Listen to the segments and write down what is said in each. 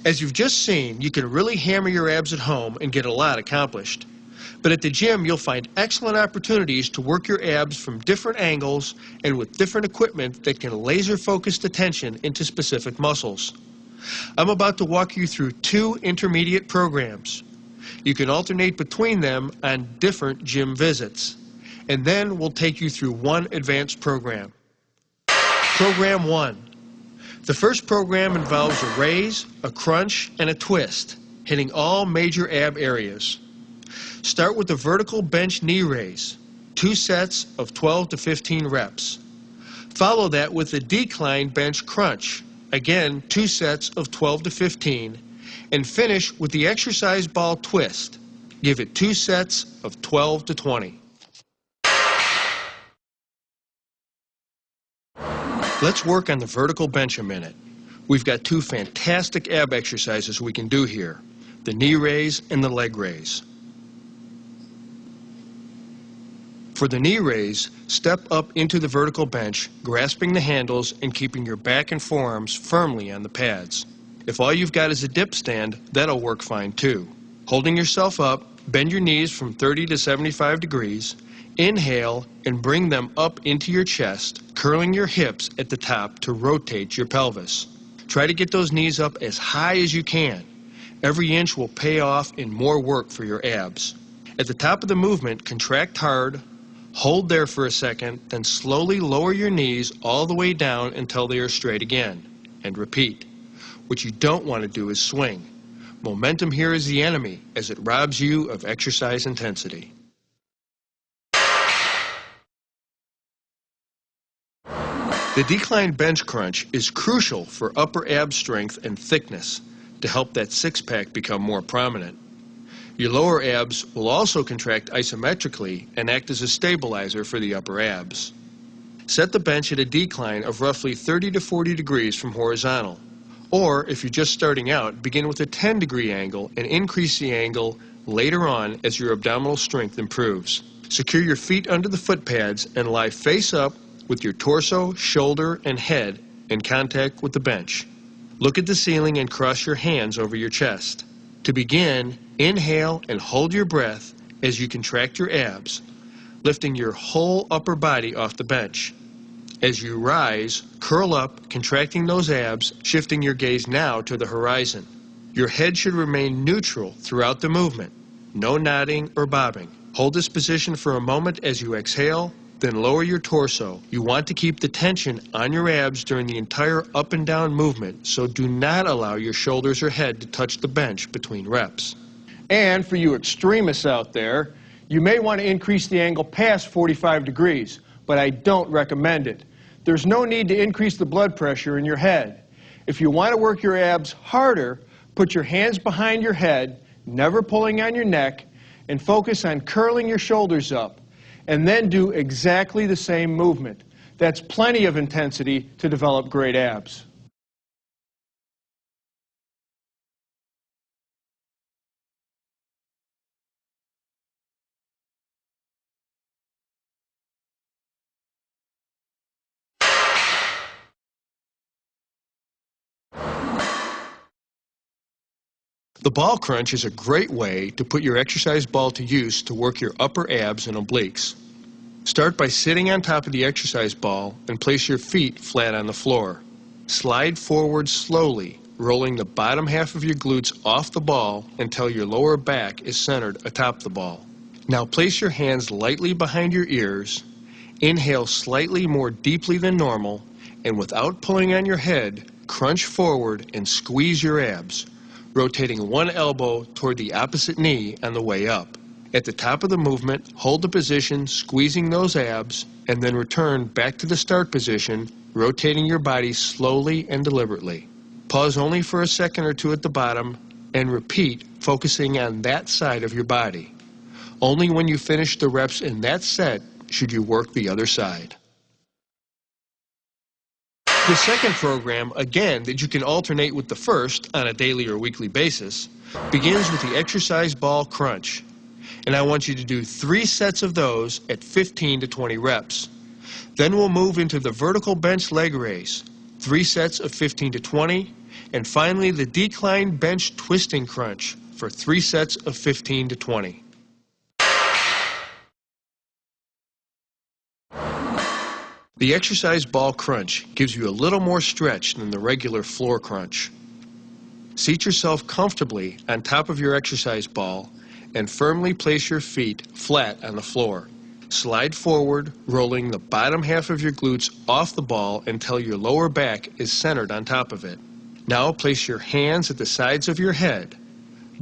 As you've just seen, you can really hammer your abs at home and get a lot accomplished. But at the gym, you'll find excellent opportunities to work your abs from different angles and with different equipment that can laser focus attention into specific muscles. I'm about to walk you through 2 intermediate programs. You can alternate between them on different gym visits. And then we'll take you through 1 advanced program. Program 1. The first program involves a raise, a crunch, and a twist, hitting all major ab areas. Start with the vertical bench knee raise, 2 sets of 12 to 15 reps. Follow that with the decline bench crunch, again 2 sets of 12 to 15, and finish with the exercise ball twist. Give it 2 sets of 12 to 20. Let's work on the vertical bench a minute. We've got 2 fantastic ab exercises we can do here, the knee raise and the leg raise. For the knee raise, step up into the vertical bench, grasping the handles and keeping your back and forearms firmly on the pads. If all you've got is a dip stand, that'll work fine too. Holding yourself up, bend your knees from 30 to 75 degrees, inhale and bring them up into your chest, curling your hips at the top to rotate your pelvis. Try to get those knees up as high as you can. Every inch will pay off in more work for your abs. At the top of the movement, contract hard, hold there for a second, then slowly lower your knees all the way down until they are straight again, and repeat. What you don't want to do is swing. Momentum here is the enemy, as it robs you of exercise intensity. The decline bench crunch is crucial for upper ab strength and thickness to help that six-pack become more prominent. Your lower abs will also contract isometrically and act as a stabilizer for the upper abs. Set the bench at a decline of roughly 30 to 40 degrees from horizontal. Or, if you're just starting out, begin with a 10-degree angle and increase the angle later on as your abdominal strength improves. Secure your feet under the foot pads and lie face up with your torso, shoulder, and head in contact with the bench. Look at the ceiling and cross your hands over your chest. To begin, inhale and hold your breath as you contract your abs, lifting your whole upper body off the bench. As you rise, curl up, contracting those abs, shifting your gaze now to the horizon. Your head should remain neutral throughout the movement. No nodding or bobbing. Hold this position for a moment as you exhale, then lower your torso. You want to keep the tension on your abs during the entire up and down movement, so do not allow your shoulders or head to touch the bench between reps. And for you extremists out there, you may want to increase the angle past 45 degrees, but I don't recommend it. There's no need to increase the blood pressure in your head. If you want to work your abs harder, put your hands behind your head, never pulling on your neck, and focus on curling your shoulders up. And then do exactly the same movement. That's plenty of intensity to develop great abs. The ball crunch is a great way to put your exercise ball to use to work your upper abs and obliques. Start by sitting on top of the exercise ball and place your feet flat on the floor. Slide forward slowly, rolling the bottom half of your glutes off the ball until your lower back is centered atop the ball. Now place your hands lightly behind your ears, inhale slightly more deeply than normal, and without pulling on your head, crunch forward and squeeze your abs, rotating one elbow toward the opposite knee on the way up. At the top of the movement, hold the position, squeezing those abs, and then return back to the start position, rotating your body slowly and deliberately. Pause only for a second or two at the bottom, and repeat, focusing on that side of your body. Only when you finish the reps in that set should you work the other side. The second program, again, that you can alternate with the first on a daily or weekly basis, begins with the exercise ball crunch. And I want you to do 3 sets of those at 15 to 20 reps. Then we'll move into the vertical bench leg raise, 3 sets of 15 to 20, And finally, the decline bench twisting crunch for 3 sets of 15 to 20. The exercise ball crunch gives you a little more stretch than the regular floor crunch. Seat yourself comfortably on top of your exercise ball and firmly place your feet flat on the floor. Slide forward, rolling the bottom half of your glutes off the ball until your lower back is centered on top of it. Now place your hands at the sides of your head.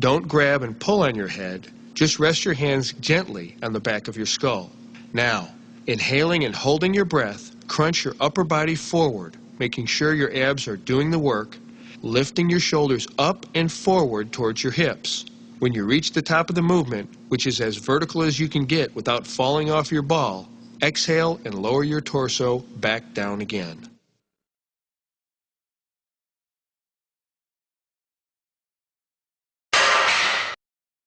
Don't grab and pull on your head, just rest your hands gently on the back of your skull. Now, inhaling and holding your breath, crunch your upper body forward, making sure your abs are doing the work, lifting your shoulders up and forward towards your hips. When you reach the top of the movement, which is as vertical as you can get without falling off your ball, exhale and lower your torso back down again.